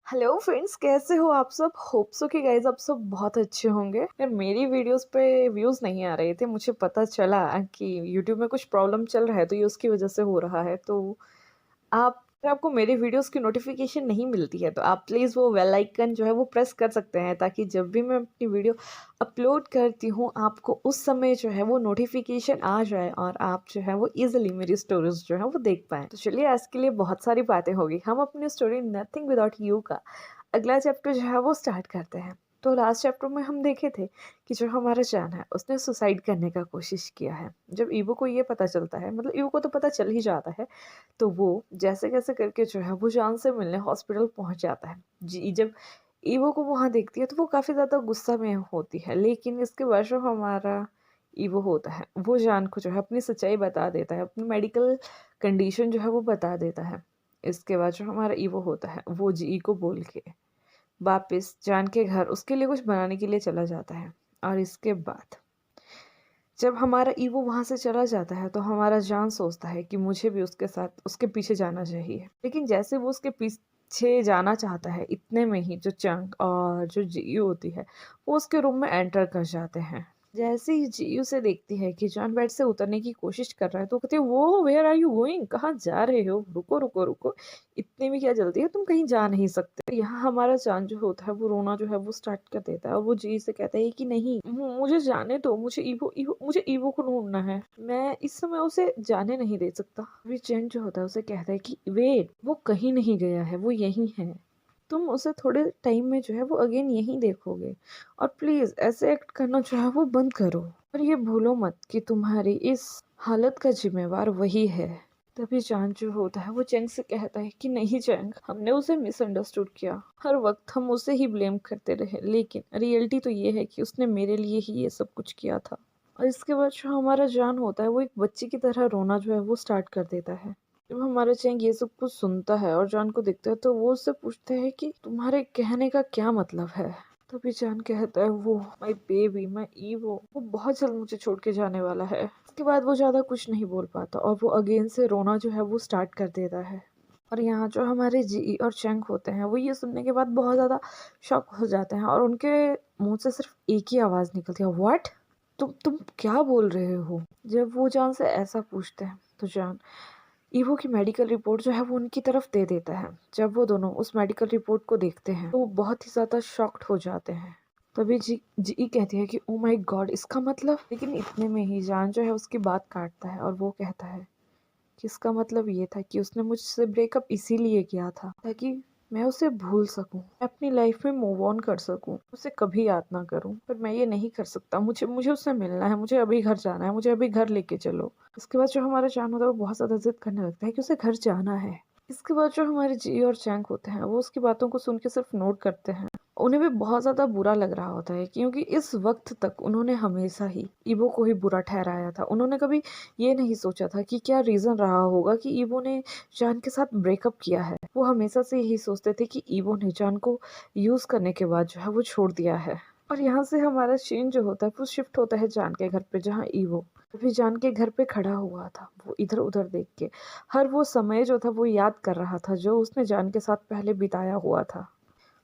Hello friends, कैसे हो आप सब। होप सो कि गाइज आप सब बहुत अच्छे होंगे। यार मेरी वीडियोस पे व्यूज़ नहीं आ रहे थे, मुझे पता चला कि यूट्यूब में कुछ प्रॉब्लम चल रहा है, तो ये उसकी वजह से हो रहा है। तो आप अगर आपको मेरी वीडियोस की नोटिफिकेशन नहीं मिलती है तो आप प्लीज़ वो बेल आइकन जो है वो प्रेस कर सकते हैं, ताकि जब भी मैं अपनी वीडियो अपलोड करती हूँ आपको उस समय जो है वो नोटिफिकेशन आ जाए और आप जो है वो इजीली मेरी स्टोरीज जो है वो देख पाएँ। तो चलिए, आज के लिए बहुत सारी बातें होगी, हम अपनी स्टोरी नथिंग विदाउट यू का अगला चैप्टर जो है वो स्टार्ट करते हैं। तो लास्ट चैप्टर में हम देखे थे कि जो हमारा जान है उसने सुसाइड करने का कोशिश किया है। जब ईवो को ये पता चलता है, मतलब ईवो को तो पता चल ही जाता है, तो वो जैसे कैसे करके जो है वो जान से मिलने हॉस्पिटल पहुंच जाता है। जी, जब ईवो को वहाँ देखती है तो वो काफ़ी ज़्यादा गुस्सा में होती है, लेकिन इसके बाद जो हमारा ईवो होता है वो जान को जो है अपनी सच्चाई बता देता है, अपनी मेडिकल कंडीशन जो है वो बता देता है। इसके बाद जो हमारा ईवो होता है वो जी को बोल के वापस जान के घर उसके लिए कुछ बनाने के लिए चला जाता है। और इसके बाद जब हमारा ईवो वहाँ से चला जाता है तो हमारा जान सोचता है कि मुझे भी उसके साथ उसके पीछे जाना चाहिए, लेकिन जैसे वो उसके पीछे जाना चाहता है, इतने में ही जो चंग और जो जीयू होती है वो उसके रूम में एंटर कर जाते हैं। जैसे ही जीयू से देखती है कि जॉन बेड से उतरने की कोशिश कर रहा है तो कहती है, वो वेयर आर यू गोइंग, कहाँ जा रहे हो, रुको रुको रुको, इतने में क्या जल्दी है, तुम कहीं जा नहीं सकते। यहाँ हमारा जान जो होता है वो रोना जो है वो स्टार्ट कर देता है और वो जी से कहता है कि नहीं, मुझे जाने दो, मुझे ईवो को ढूंढना है, मैं इस समय उसे जाने नहीं दे सकता। अभी चैन जो होता है उसे कहता है कि वेट, वो कहीं नहीं गया है, वो यहीं है, तुम उसे थोड़े टाइम में जो है वो अगेन यहीं देखोगे, और प्लीज ऐसे एक्ट करना जो है वो बंद करो, और ये भूलो मत कि तुम्हारी इस हालत का जिम्मेवार वही है। तभी चांद जो होता है वो चैंग से कहता है कि नहीं चैंग, हमने उसे मिसअंडरस्टूड किया, हर वक्त हम उसे ही ब्लेम करते रहे, लेकिन रियलिटी तो ये है कि उसने मेरे लिए ही ये सब कुछ किया था। और इसके बाद जो हमारा जान होता है वो एक बच्चे की तरह रोना जो है वो स्टार्ट कर देता है। जब हमारा चैंग ये सब कुछ सुनता है और जान को देखता है तो वो उससे पूछता है कि तुम्हारे कहने का क्या मतलब है। तभी जान कहता है, वो माई बेबी, माई ईवो, वो बहुत जल्द मुझे छोड़ के जाने वाला है। उसके बाद वो ज्यादा कुछ नहीं बोल पाता और वो अगेन से रोना जो है वो स्टार्ट कर देता है। और यहाँ जो हमारे जी और चैंग होते हैं वो ये सुनने के बाद बहुत ज्यादा शॉक हो जाते हैं और उनके मुंह से सिर्फ एक ही आवाज निकलती है, व्हाट, तुम क्या बोल रहे हो। जब वो जान से ऐसा पूछते हैं तो जान ईवो की मेडिकल रिपोर्ट जो है वो उनकी तरफ दे देता है। जब वो दोनों उस मेडिकल रिपोर्ट को देखते हैं तो वो बहुत ही ज्यादा शॉक्ड हो जाते हैं। तभी जी जी कहती है कि ओ माय गॉड, इसका मतलब, लेकिन इतने में ही जान जो है उसकी बात काटता है और वो कहता है कि इसका मतलब ये था कि उसने मुझसे ब्रेकअप इसीलिए किया था ताकि मैं उसे भूल सकूं, मैं अपनी लाइफ में मूव ऑन कर सकूं, उसे कभी याद ना करूं। पर मैं ये नहीं कर सकता, मुझे मुझे उससे मिलना है, मुझे अभी घर जाना है, मुझे अभी घर लेके चलो। इसके बाद जो हमारा जान होता है वो बहुत ज्यादा जिद करने लगता है कि उसे घर जाना है। इसके बाद जो हमारे जी और चैंग होते हैं वो उसकी बातों को सुन के सिर्फ नोट करते हैं। उन्हें भी बहुत ज्यादा बुरा लग रहा होता है, क्योंकि इस वक्त तक उन्होंने हमेशा ही ईवो को ही बुरा ठहराया था। उन्होंने कभी ये नहीं सोचा था कि क्या रीजन रहा होगा कि ईवो ने जान के साथ ब्रेकअप किया है। वो हमेशा से यही सोचते थे कि ईवो ने जान को यूज करने के बाद जो है वो छोड़ दिया है। और यहाँ से हमारा सीन जो होता है वो शिफ्ट होता है जान के घर पे, जहाँ ईवो अभी जान के घर पे खड़ा हुआ था। वो इधर उधर देख के हर वो समय जो था वो याद कर रहा था जो उसने जान के साथ पहले बिताया हुआ था।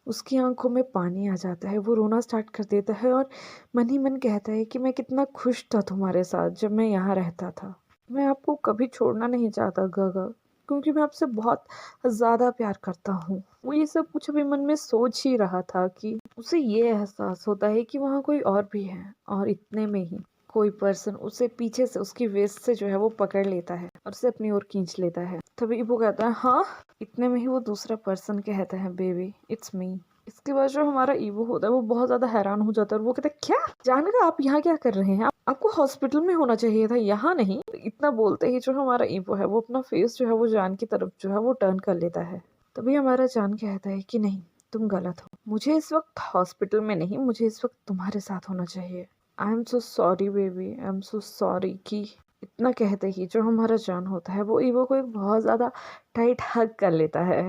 उसकी आंखों में पानी आ जाता है, वो रोना स्टार्ट कर देता है और मन ही मन कहता है कि मैं कितना खुश था तुम्हारे साथ जब मैं यहाँ रहता था। मैं आपको कभी छोड़ना नहीं चाहता गागा, क्योंकि मैं आपसे बहुत ज़्यादा प्यार करता हूँ। वो ये सब कुछ अभी मन में सोच ही रहा था कि उसे ये एहसास होता है कि वहाँ कोई और भी है, और इतने में ही कोई पर्सन उसे पीछे से उसकी वेस्ट से जो है वो पकड़ लेता है और उसे अपनी ओर खींच लेता है। तभी वो कहता है हाँ। इतने में ही वो दूसरा पर्सन कहता है, बेबी इट्स मी। इसके बाद जो हमारा ईवो होता है वो बहुत ज्यादा हैरान हो जाता है और वो कहता है, क्या जानकर आप यहाँ क्या कर रहे हैं, आपको हॉस्पिटल में होना चाहिए था, यहाँ नहीं। इतना बोलते ही जो हमारा ईवो है वो अपना फेस जो है वो जान की तरफ जो है वो टर्न कर लेता है। तभी हमारा जान कहता है कि नहीं, तुम गलत हो, मुझे इस वक्त हॉस्पिटल में नहीं, मुझे इस वक्त तुम्हारे साथ होना चाहिए। I am so sorry baby, I am so sorry. कि इतना कहते ही जो हमारा जान होता है वो ईवो को एक बहुत ज़्यादा टाइट हग कर लेता है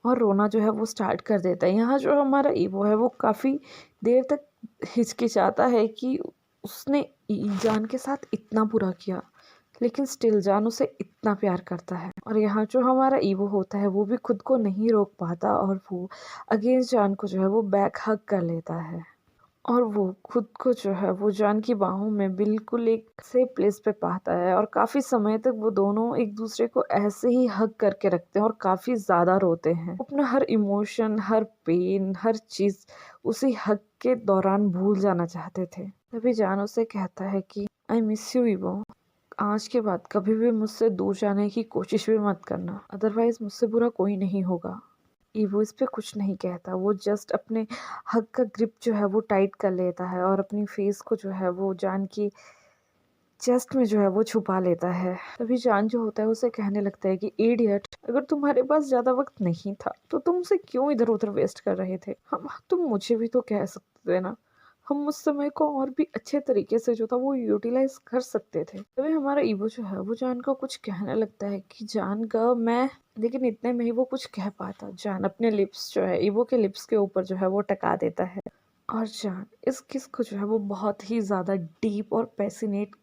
और रोना जो है वो स्टार्ट कर देता है। यहाँ जो हमारा ईवो है वो काफ़ी देर तक हिचकिचाता है कि उसने जान के साथ इतना बुरा किया, लेकिन स्टिल जान उसे इतना प्यार करता है। और यहाँ जो हमारा ईवो होता है वो भी खुद को नहीं रोक पाता और वो अगेंस्ट जान को जो है वो बैक हग कर लेता है। और वो खुद को जो है वो जान की बाहों में बिल्कुल एक सेफ प्लेस पे पाता है और काफ़ी समय तक वो दोनों एक दूसरे को ऐसे ही हग करके रखते हैं और काफ़ी ज़्यादा रोते हैं। अपना हर इमोशन, हर पेन, हर चीज़ उसी हग के दौरान भूल जाना चाहते थे। तभी जान उसे कहता है कि आई मिस यू ईवो, आज के बाद कभी भी मुझसे दूर जाने की कोशिश भी मत करना, अदरवाइज मुझसे बुरा कोई नहीं होगा। ईवो इस पे कुछ नहीं कहता, वो जस्ट अपने हग का ग्रिप जो है वो टाइट कर लेता है और अपनी फेस को जो है वो जान की चेस्ट में जो है वो छुपा लेता है। तभी जान जो होता है उसे कहने लगता है कि इडियट, अगर तुम्हारे पास ज्यादा वक्त नहीं था तो तुम उसे क्यों इधर उधर वेस्ट कर रहे थे। हम तुम मुझे भी तो कह सकते थे ना, हम उस समय को और भी अच्छे तरीके से जो था वो यूटिलाइज कर सकते थे। तभी हमारा ईवो जो है वो जान को कुछ कहने लगता है कि जान का मैं, लेकिन इतने में ही वो कुछ कह पाता। जान अपने लिप्स जो है ईवो के लिप्स के ऊपर जो है वो टका देता है और जान इस किस को जो है वो बहुत ही ज़्यादा डीप और पैसिनेट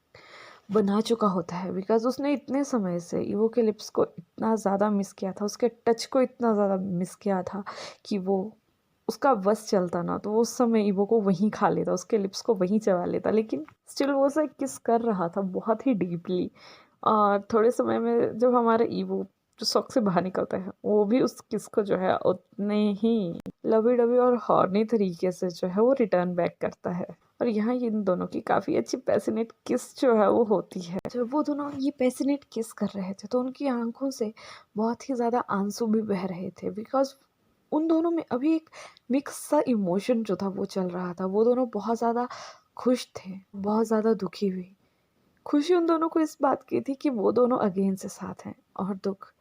बना चुका होता है, बिकॉज उसने इतने समय से ईवो के लिप्स को इतना ज़्यादा मिस किया था, उसके टच को इतना ज़्यादा मिस किया था कि वो उसका बस चलता ना तो वो उस समय ईवो को वहीं खा लेता, उसके लिप्स को वहीं चबा लेता, लेकिन स्टिल वो उसे किस कर रहा था बहुत ही डीपली। और थोड़े समय में जब हमारा ईवो जो शौक से बाहर निकलता है वो भी उस किस को जो है उतने ही लवी डबी और हॉर्नी तरीके से जो है वो रिटर्न बैक करता है। और यहाँ इन दोनों की काफ़ी अच्छी पैसिनेट किस जो है वो होती है। जब वो दोनों ये पैसिनेट किस कर रहे थे तो उनकी आंखों से बहुत ही ज़्यादा आंसू भी बह रहे थे, बिकॉज उन दोनों में अभी एक मिक्स सा इमोशन जो था वो चल रहा था। वो दोनों बहुत ज़्यादा खुश थे, बहुत ज़्यादा दुखी हुई। खुशी उन दोनों को इस बात की थी कि वो दोनों अगेन से साथ हैं, और दुख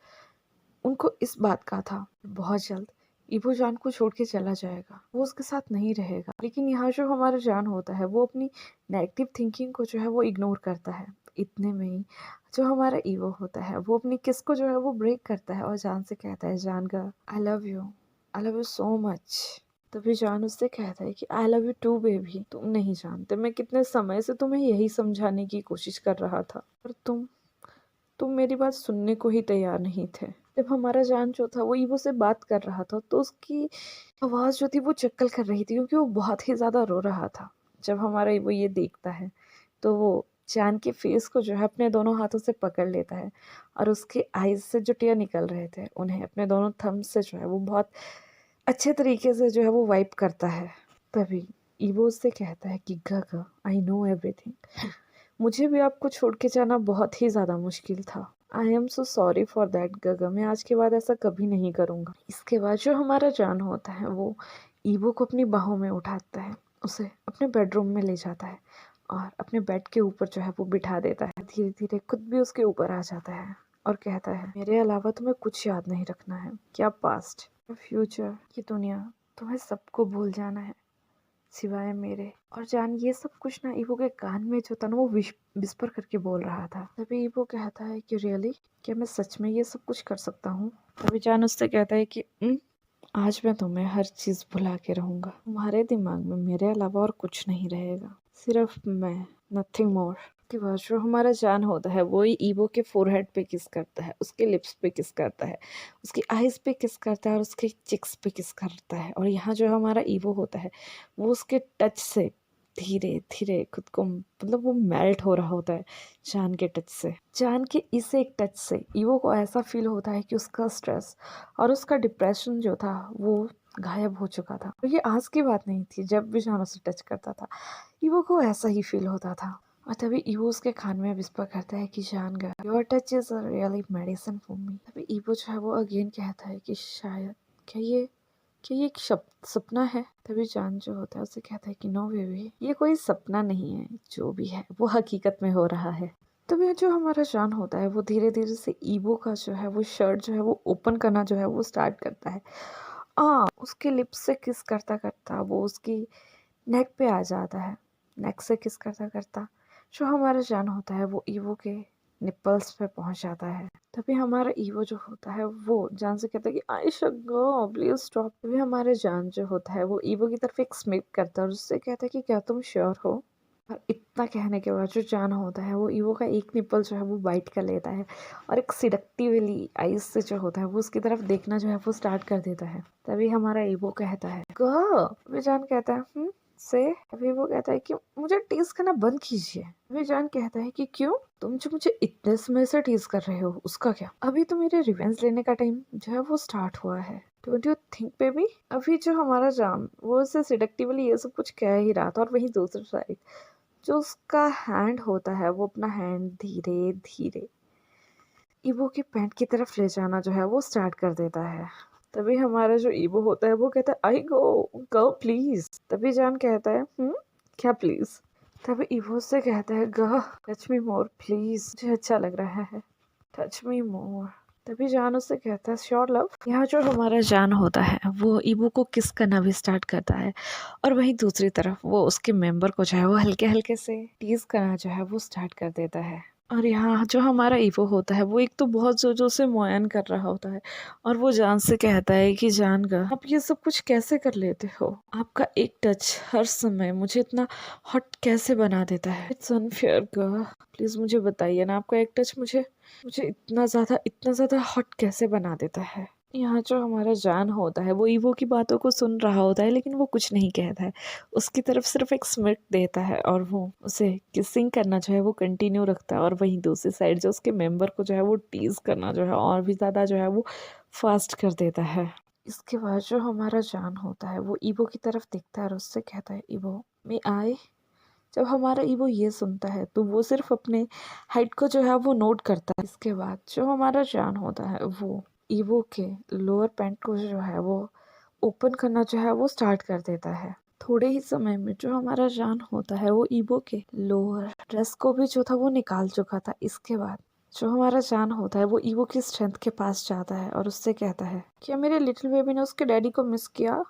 उनको इस बात का था बहुत जल्द ईवो जान को छोड़ के चला जाएगा, वो उसके साथ नहीं रहेगा। लेकिन यहाँ जो हमारा जान होता है वो अपनी नेगेटिव थिंकिंग को जो है वो इग्नोर करता है। इतने में ही जो हमारा ईवो होता है वो अपनी किस को जो है वो ब्रेक करता है और जान से कहता है, जान का I love you so much. तभी जान उससे कहता है कि I love you too baby, तुम नहीं जानते मैं कितने समय से तुम्हें यही समझाने की कोशिश कर रहा था, पर तुम मेरी बात सुनने को ही तैयार नहीं थे। जब हमारा जान जो था वो ईवो से बात कर रहा था तो उसकी आवाज़ जो थी वो चक्कर कर रही थी क्योंकि वो बहुत ही ज़्यादा रो रहा था। जब हमारा ईवो ये देखता है तो वो जान के फेस को जो है अपने दोनों हाथों से पकड़ लेता है और उसके आईज से जो टीयर निकल रहे थे उन्हें अपने दोनों थंब से जो है वो बहुत अच्छे तरीके से जो है वो वाइप करता है। तभी ईवो उससे कहता है कि गगा, आई नो एवरीथिंग, मुझे भी आपको छोड़ के जाना बहुत ही ज़्यादा मुश्किल था। I am so sorry for that गगा, मैं आज के बाद ऐसा कभी नहीं करूँगा। इसके बाद जो हमारा जान होता है वो ईवो को अपनी बाहों में उठाता है, उसे अपने बेडरूम में ले जाता है और अपने बेड के ऊपर जो है वो बिठा देता है। धीरे धीरे खुद भी उसके ऊपर आ जाता है और कहता है, मेरे अलावा तुम्हें कुछ याद नहीं रखना है, क्या पास्ट फ्यूचर की दुनिया, तुम्हें सबको भूल जाना है सिवाय मेरे। और जान ये सब कुछ ना ईवो के कान में जो था ना वो विस्पर करके बोल रहा था। तभी ईवो कहता है कि रियली, क्या मैं सच में ये सब कुछ कर सकता हूँ। तभी जान उससे कहता है कि आज मैं तुम्हें हर चीज़ भुला के रहूँगा, तुम्हारे दिमाग में मेरे अलावा और कुछ नहीं रहेगा, सिर्फ मैं, नथिंग मोर। के बाद जो हमारा जान होता है वो ईवो के फोरहेड पे किस करता है, उसके लिप्स पे किस करता है, उसकी आईज पे किस करता है और उसके चिक्स पे किस करता है। और यहाँ जो हमारा ईवो होता है वो उसके टच से धीरे धीरे खुद को मतलब वो मेल्ट हो रहा होता है जान के टच से। जान के इस एक टच से ईवो को ऐसा फील होता है कि उसका स्ट्रेस और उसका डिप्रेशन जो था वो गायब हो चुका था। तो ये आज की बात नहीं थी, जब भी जान उसे टच करता था ईवो को ऐसा ही फील होता था। और तभी ईवो उसके कान में विस्पर करता है कि जान गा, your touch is a really medicine for me. तभी ईवो जो है वो अगेन कहता है कि शायद क्या ये एक सपना है। तभी जान जो होता है उसे कहता है कि नो बेबी, ये कोई सपना नहीं है, जो भी है वो हकीकत में हो रहा है। तभी जो हमारा जान होता है वो धीरे धीरे से ईवो का जो है वो शर्ट जो है वो ओपन करना जो है वो स्टार्ट करता है। उसके लिप्स से किस करता करता वो उसकी नेक पे आ जाता है। नेक से किस करता करता जो हमारा जान होता है वो ईवो के निपल्स पे पहुंच जाता है। तभी हमारा ईवो जो होता है वो जान से कहता है कि आयशा गो प्लीज स्टॉप। तभी हमारा जान जो होता है वो ईवो की तरफ एक स्मिक करता है और उससे कहता है कि क्या तुम श्योर हो, और इतना कहने के बाद जो जान होता है वो ईवो का एक निप्पल जो है वो बाइट कर लेता है और एक सिडक्टिवली आइज से जो होता है वो उसकी तरफ देखना जो है वो स्टार्ट कर देता है। तभी हमारा ईवो कहता है गो। अभी जान कहता है से। अभी वो कहता है कि मुझे टीज करना बंद कीजिए। अभी जान कहता है कि क्यों, तुम जो मुझे इतने समय से टीज कर रहे हो उसका क्या, अभी तो मेरे रिवेंज लेने का टाइम जो है वो स्टार्ट हुआ है। Don't you think baby. अभी जो हमारा जान वो उसे सिडक्टिवली ये सब कुछ कह ही रहा था और वहीं दूसरी साइड जो उसका हैंड होता है वो अपना हैंड धीरे धीरे ईवो के पैंट की तरफ ले जाना जो है वो स्टार्ट कर देता है। तभी हमारा जो ईवो होता है वो कहता है आई गो गो प्लीज। तभी जान कहता है क्या प्लीज। तभी ईवो से कहता है गो टच मी मोर प्लीज, मुझे अच्छा लग रहा है, टच मी मोर। तभी जान उससे कहता है श्योर लव। यहाँ जो हमारा जान होता है वो ईवो को किस करना भी स्टार्ट करता है और वहीं दूसरी तरफ वो उसके मेंबर को जो है वो हल्के हल्के से टीज करना जो है वो स्टार्ट कर देता है। और यहाँ जो हमारा ईवो होता है वो एक तो बहुत जोर जोर से मुआयन कर रहा होता है और वो जान से कहता है कि जान गा आप ये सब कुछ कैसे कर लेते हो, आपका एक टच हर समय मुझे इतना हॉट कैसे बना देता है। इट्स अनफेयर गा, प्लीज मुझे बताइए ना आपका एक टच मुझे मुझे इतना ज्यादा हॉट कैसे बना देता है। यहाँ जो हमारा जान होता है वो ईवो की बातों को सुन रहा होता है लेकिन वो कुछ नहीं कहता है, उसकी तरफ सिर्फ एक स्मिट देता है और वो उसे किसिंग करना जो है वो कंटिन्यू रखता है और वहीं दूसरी साइड जो उसके मेंबर को जो है वो टीज करना जो है और भी ज़्यादा जो है वो फास्ट कर देता है। इसके बाद जो हमारा जान होता है वो ईवो की तरफ देखता है और उससे कहता है ईवो मैं आए। जब हमारा ईवो ये सुनता है तो वो सिर्फ अपने हाइट को जो है वो नोट करता है। इसके बाद जो हमारा जान होता है वो ईवो के लोअर पैंट को जो है वो ओपन करना जो है वो स्टार्ट कर देता है। थोड़े ही समय में जो हमारा जान होता है वो ईवो के लोअर ड्रेस को भी जो था वो निकाल चुका था। इसके बाद जो हमारा जान होता है वो ईवो की स्ट्रेंथ के पास जाता है और उससे कहता है क्या मेरे लिटिल बेबी ने उसके डैडी को मिस किया।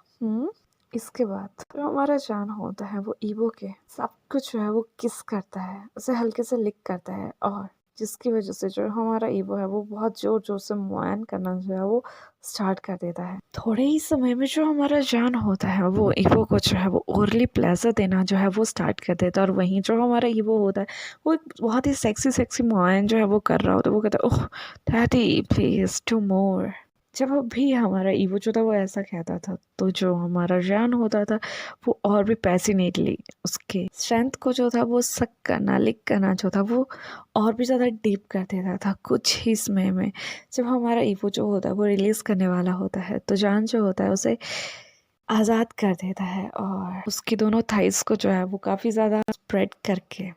इसके बाद जो हमारा जान होता है वो ईवो के सब कुछ जो है वो किस करता है, उसे हल्के से लिक करता है और जिसकी वजह से जो हमारा ईवो है वो बहुत जोर जोर से मुआयन करना जो है वो स्टार्ट कर देता है। थोड़े ही समय में जो हमारा जान होता है वो ईवो को जो है वो ओरली प्लेजर देना जो है वो स्टार्ट कर देता है और वहीं जो हमारा ईवो होता है वो एक बहुत ही सेक्सी सेक्सी मुआयन जो है वो कर रहा होता है। वो कहता है ओह डैडी प्लीज टू मोर। जब भी हमारा ईवो जो था वो ऐसा कहता था तो जो हमारा जान होता था वो और भी पैसिनेटली उसके स्ट्रेंथ को जो था वो सक करना लिक करना जो था वो और भी ज़्यादा डीप कर देता था। कुछ ही समय में जब हमारा ईवो जो होता है वो रिलीज करने वाला होता है तो जान जो होता है उसे आज़ाद कर देता है और उसकी दोनों थाइस को जो है वो काफ़ी ज़्यादा स्प्रेड करके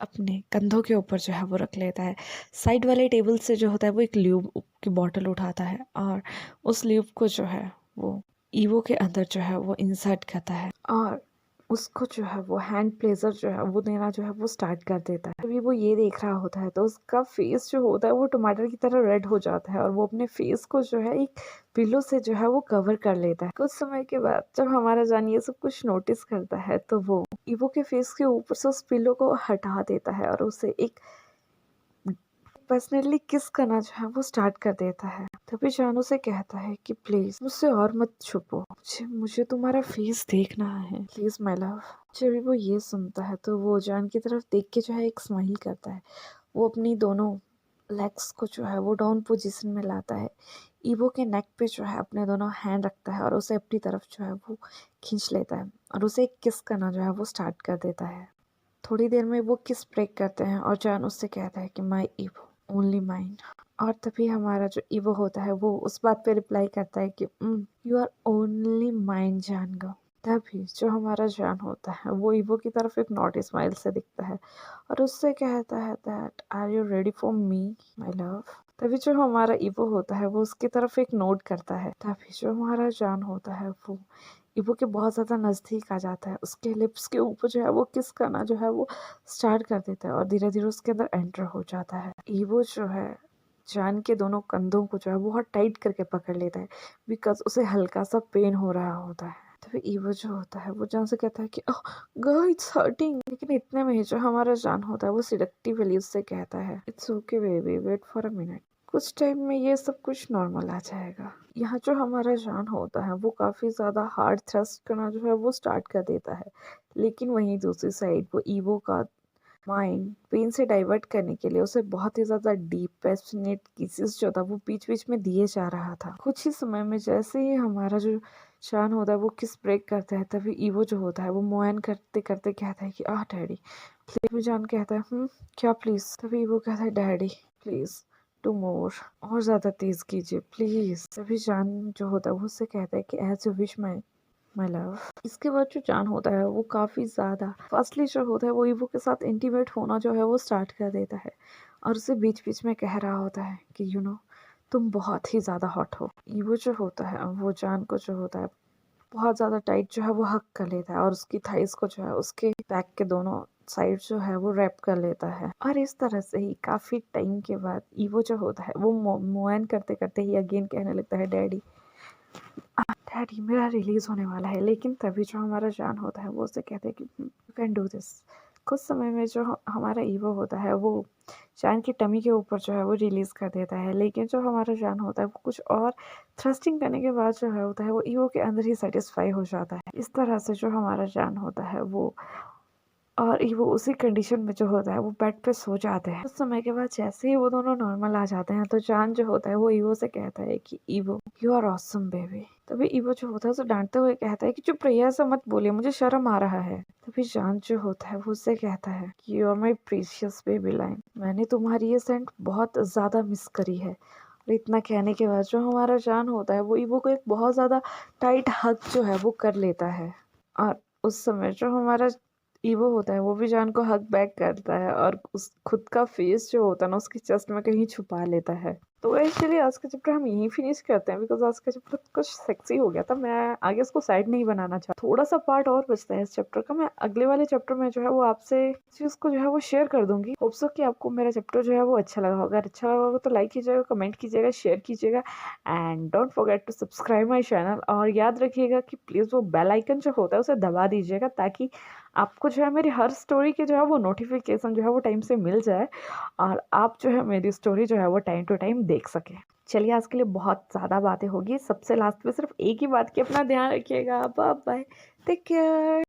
अपने कंधों के ऊपर जो है वो रख लेता है। साइड वाले टेबल से जो होता है वो एक ल्यूब की बॉटल उठाता है और उस ल्यूब को जो है वो ईवो के अंदर जो है वो इंसर्ट करता है और उसको जो है वो हैंड प्लेजर जो है वो देना जो है वो स्टार्ट कर देता है। अभी वो ये देख रहा होता है तो उसका फेस जो होता है वो टमाटर की तरह रेड हो जाता है और वो अपने फेस को जो है एक पिलो से जो है वो कवर कर लेता है। कुछ समय के बाद जब हमारा जान ये सब कुछ नोटिस करता है तो वो ईवो के फेस के ऊपर से उस पिलो को हटा देता है और उसे एक पर्सनली किस करना जो है वो स्टार्ट कर देता है। तभी जानू से कहता है कि प्लीज मुझसे और मत छुपो, मुझे तुम्हारा फेस देखना है प्लीज माय लव। जब वो ये सुनता है तो वो जान की तरफ देख के जो है एक स्माइल करता है। वो अपनी दोनों लेग्स को जो है वो डाउन पोजीशन में लाता है, ईवो के नेक पे जो है अपने दोनों हैंड रखता है और उसे अपनी तरफ जो है वो खींच लेता है और उसे एक किस करना जो है वो स्टार्ट कर देता है। थोड़ी देर में वो किस ब्रेक करते हैं और जान उससे कहता है कि माई ईवो ओनली माइन। और तभी हमारा जो ईवो होता है वो उस बात पे रिप्लाई करता है कि यू आर ओनली माइन जान गो। तभी जो हमारा जान होता है वो ईवो की तरफ एक नॉटी स्माइल से दिखता है और उससे कहता है that are you ready for me my love. तभी जो हमारा ईवो होता है वो उसकी तरफ एक नोट करता है। तभी जो हमारा जान होता है वो ईवो के बहुत ज़्यादा नज़दीक आ जाता है, उसके लिप्स के ऊपर जो है वो किस करना जो है वो स्टार्ट कर देता है और धीरे धीरे उसके अंदर एंटर हो जाता है। ईवो जो है जान के दोनों कंधों को जो है बहुत टाइट करके पकड़ लेता है बिकॉज उसे हल्का सा पेन हो रहा होता है। तभी ईवो जो होता है वो जान से कहता है कि ओह गर्ल इट्स हर्टिंग। लेकिन इतने में ही जो हमारा जान होता है वो सिडक्टिवली उससे कहता है it's okay baby wait for a minute, कुछ टाइम में ये सब कुछ नॉर्मल आ जाएगा। यहाँ जो हमारा जान होता है वो काफ़ी ज़्यादा हार्ड थ्रस्ट करना जो है वो स्टार्ट कर देता है लेकिन वहीं दूसरी साइड वो ईवो का माइंड पेन से डाइवर्ट करने के लिए उसे बहुत ही ज़्यादा डीप पैशनेट किसेस जो था वो बीच-बीच में दिए जा रहा था। कुछ ही समय में जैसे ही हमारा जो शान होता है वो किस ब्रेक करता है, तभी ईवो जो होता है वो मुआयन करते-करते कहता है कि डैडी प्लीज़। तभी जान कहता है क्या प्लीज़? तभी ईवो कहता है डैडी प्लीज़ डू मोर, और ज़्यादा तेज़ कीजिए प्लीज़। तभी जान जो होता है वो उससे कहता है कि as you wish my love. इसके बाद जो जान होता है वो काफ़ी ज़्यादा फर्स्टली जो होता है वो ईवो के साथ इंटीमेट होना जो है वो स्टार्ट कर देता है, और उसे बीच बीच में कह रहा होता है कि तुम बहुत ही ज़्यादा हॉट हो। ईवो जो होता है वो जान को जो होता है बहुत ज़्यादा टाइट जो है वो हक कर लेता है, और उसकी थाइस को जो है उसके बैक के दोनों साइड जो है वो रैप कर लेता है। और इस तरह से ही काफ़ी टाइम के बाद ईवो जो होता है वो मोएन करते करते ही अगेन कहने लगता है डैडी डैडी मेरा रिलीज होने वाला है। लेकिन तभी जो हमारा जान होता है वो उसे कहते हैं कि यू कैन डू दिस। कुछ समय में जो हमारा ईवो होता है वो जान की टमी के ऊपर जो है वो रिलीज कर देता है, लेकिन जो हमारा जान होता है वो कुछ और थ्रस्टिंग करने के बाद जो है होता है वो ईवो के अंदर ही सेटिस्फाई हो जाता है। इस तरह से जो हमारा जान होता है वो और वो उसी कंडीशन में जो होता है वो बेड पे सो जाते हैं। कुछ समय के बाद जैसे ही वो दोनों नॉर्मल आ जाते हैं तो जान जो होता है वो ईवो से कहता है कि Evo you are awesome baby. तभी ईवो जो होता है उसे डांटते हुए कहता है कि चुप रहिए, ऐसा मत बोलिए, मुझे शर्म आ रहा है। तभी जान जो होता है वो उससे कहता है कि you are my precious baby line, मैंने तुम्हारी ये सेंट बहुत ज्यादा मिस करी है। और इतना कहने के बाद जो हमारा जान होता है वो ईवो को एक बहुत ज्यादा टाइट हग जो है वो कर लेता है, और उस समय जो हमारा ईवो होता है वो भी जान को हग बैक करता है और उस खुद का फेस जो होता है ना उसकी चेस्ट में कहीं छुपा लेता है। तो एक्चुअली आज का चैप्टर हम यहीं फिनिश करते हैं, बिकॉज आज का चैप्टर कुछ सेक्सी हो गया था। मैं आगे इसको साइड नहीं बनाना चाहता, थोड़ा सा पार्ट और बचता है इस चैप्टर का। मैं अगले वाले चैप्टर में जो है वो आपसे चीज को जो है वो शेयर कर दूंगी। होप सो कि आपको मेरा चैप्टर जो है वो अच्छा लगा होगा। अगर अच्छा लगा होगा तो लाइक कीजिएगा, कमेंट कीजिएगा, शेयर कीजिएगा, and don't forget to subscribe my channel. और याद रखिएगा कि प्लीज वो बेल आइकन जो होता है उसे दबा दीजिएगा, ताकि आपको जो है मेरी हर स्टोरी के जो है वो नोटिफिकेशन जो है वो टाइम से मिल जाए, और आप जो है मेरी स्टोरी जो है वो टाइम टू टाइम देख सके। चलिए आज के लिए बहुत ज़्यादा बातें होगी, सबसे लास्ट में सिर्फ एक ही बात की अपना ध्यान रखिएगा। Bye bye, take care.